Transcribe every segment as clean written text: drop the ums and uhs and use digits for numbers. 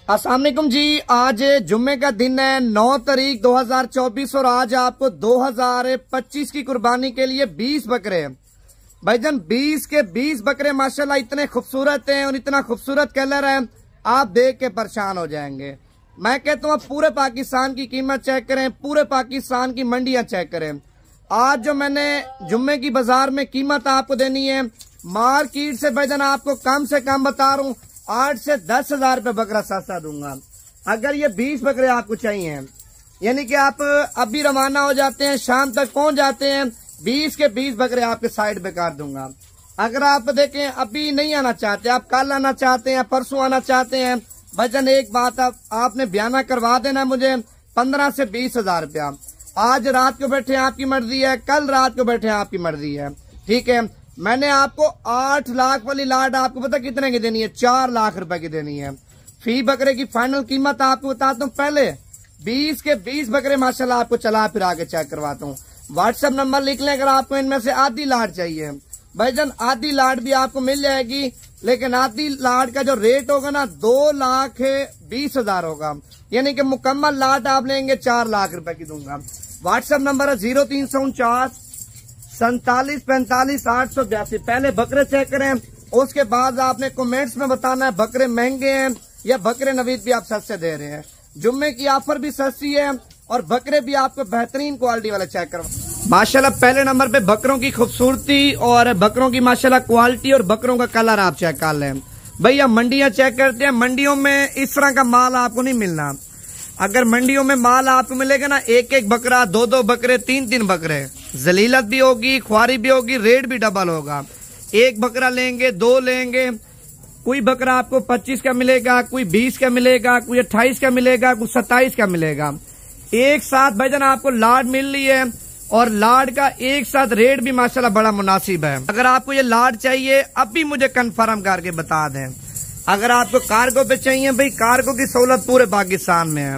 अस्सलाम वालेकुम जी। आज जुम्मे का दिन है, 9 तारीख 2024 और आज आपको 2025 की कुर्बानी के लिए 20 बकरे भाईजान 20 के 20 बकरे माशाल्लाह इतने खूबसूरत हैं और इतना खूबसूरत कलर है, आप देख के परेशान हो जाएंगे। मैं कहता हूँ पूरे पाकिस्तान की कीमत चेक करें, पूरे पाकिस्तान की मंडियां चेक करें। आज जो मैंने जुम्मे की बाजार में कीमत आपको देनी है, मार्केट से भाईजान आपको कम से कम बता रहा हूँ 8 से 10 हजार रुपये बकरा सस्ता दूंगा। अगर ये 20 बकरे आपको चाहिए, यानी कि आप अभी रवाना हो जाते हैं, शाम तक पहुंच जाते हैं, 20 के 20 बकरे आपके साइड पे काट दूंगा। अगर आप देखें अभी नहीं आना चाहते, आप कल आना चाहते हैं, परसों आना चाहते हैं, भाईजान एक बात आपने बयाना करवा देना मुझे 15 से 20 हजार रुपया। आज रात को बैठे आपकी मर्जी है, कल रात को बैठे आपकी मर्जी है, ठीक है। मैंने आपको 8 लाख वाली लाट आपको पता कितने की देनी है? 4 लाख रुपए की देनी है। फी बकरे की फाइनल कीमत आपको बताता हूँ। पहले 20 के 20 बकरे माशाल्लाह आपको चला फिर आगे चेक करवाता हूँ। व्हाट्सएप नंबर लिख लें अगर आपको इनमें से आधी लाट चाहिए। भाईजान आधी लाट भी आपको मिल जाएगी, लेकिन आधी लाट का जो रेट होगा ना 2,20,000 होगा, यानी कि मुकम्मल लाट आप लेंगे 4 लाख रुपए की दूंगा। व्हाट्सएप नंबर है 0349 47 45 882। पहले बकरे चेक करें, उसके बाद आपने कमेंट्स में बताना है बकरे महंगे हैं या बकरे नवीद भी आप सस्ते दे रहे हैं। जुम्मे की ऑफर भी सस्ती है और बकरे भी आपको बेहतरीन क्वालिटी वाले चेक करो। माशाल्लाह पहले नंबर पे बकरों की खूबसूरती और बकरों की माशाल्लाह क्वालिटी और बकरों का कलर आप चेक कर लें। भैया मंडियां चेक करते हैं, मंडियों में इस तरह का माल आपको नहीं मिलना। अगर मंडियों में माल आपको मिलेगा ना, एक एक बकरा, 2-2 बकरे, 3-3 बकरे, जलीलत भी होगी, ख्वारी भी होगी, रेट भी डबल होगा। एक बकरा लेंगे, 2 लेंगे, कोई बकरा आपको 25 का मिलेगा, कोई 20 का मिलेगा, कोई 28 का मिलेगा, कोई 27 का मिलेगा। एक साथ भाईजान आपको लाड मिल रही है और लाड का एक साथ रेट भी माशाल्लाह बड़ा मुनासिब है। अगर आपको ये लाड चाहिए अभी मुझे कंफर्म करके बता दें। अगर आपको कार्गो पे चाहिए, भाई कार्गो की सहूलत पूरे पाकिस्तान में है।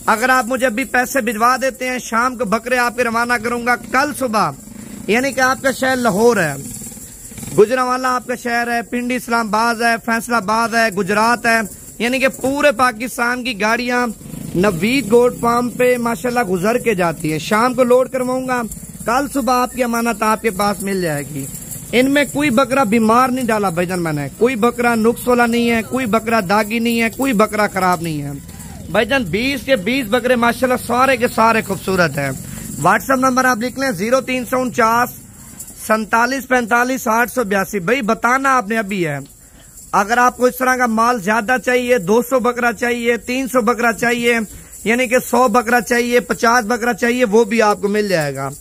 अगर आप मुझे अभी पैसे भिजवा देते हैं, शाम को बकरे आपके रवाना करूंगा कल सुबह। यानी कि आपका शहर लाहौर है, गुजरांवाला आपका शहर है, पिंडी इस्लामाबाद है, फैसलाबाद है, गुजरात है, यानी कि पूरे पाकिस्तान की गाड़ियां नवीद गोट फार्म पे माशाल्लाह गुजर के जाती है। शाम को लोड करवाऊंगा, कल सुबह आपकी अमानत आपके पास मिल जाएगी। इनमें कोई बकरा बीमार नहीं डाला भाईजान मैंने, कोई बकरा नुक्स वाला नहीं है, कोई बकरा दागी नहीं है, कोई बकरा खराब नहीं है। भाईजान 20 के 20 बकरे माशाल्लाह सारे के सारे खूबसूरत है। व्हाट्सएप नंबर आप लिख लें 0349 47 45 882। भाई बताना आपने अभी है। अगर आपको इस तरह का माल ज्यादा चाहिए, 200 बकरा चाहिए, 300 बकरा चाहिए, यानी कि 100 बकरा चाहिए, 50 बकरा चाहिए, वो भी आपको मिल जाएगा।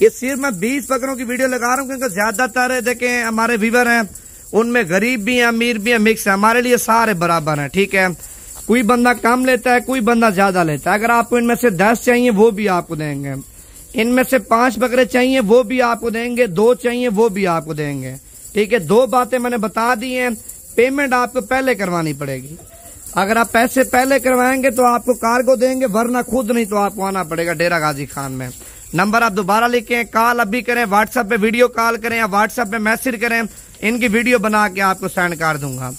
ये सिर्फ मैं 20 बकरों की वीडियो लगा रहा हूँ क्योंकि ज्यादातर देखें हमारे व्यूअर हैं, उनमें गरीब भी हैं, अमीर भी हैं, मिक्स है। हमारे लिए सारे बराबर हैं, ठीक है। कोई बंदा कम लेता है, कोई बंदा ज्यादा लेता है। अगर आपको इनमें से 10 चाहिए वो भी आपको देंगे, इनमें से 5 बकरे चाहिए वो भी आपको देंगे, 2 चाहिए वो भी आपको देंगे, ठीक है। 2 बातें मैंने बता दी हैं। पेमेंट आपको पहले करवानी पड़ेगी। अगर आप पैसे पहले करवाएंगे तो आपको कार्गो देंगे, वरना खुद नहीं तो आपको आना पड़ेगा डेरा गाजी खान में। नंबर आप दोबारा लिखें, कॉल अभी करें, व्हाट्सएप पे वीडियो कॉल करें या व्हाट्सएप पे मैसेज करें, इनकी वीडियो बना के आपको सेंड कर दूंगा।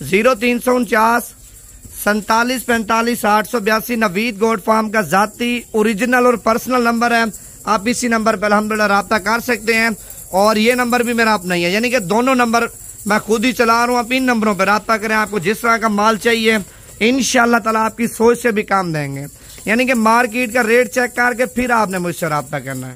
0349 47 45 882 नवीद गोट फार्म का जाती ओरिजिनल और पर्सनल नंबर है। आप इसी नंबर पर अल्हम्दुलिल्लाह राब्ता कर सकते हैं और ये नंबर भी मेरा अपना ही है, यानी कि दोनों नंबर मैं खुद ही चला रहा हूँ। आप इन नंबरों पर राब्ता करें, आपको जिस तरह का माल चाहिए इंशाअल्लाह ताला आपकी सोच से भी काम देंगे। यानी कि मार्केट का रेट चेक करके फिर आपने मुझसे राब्ता करना है।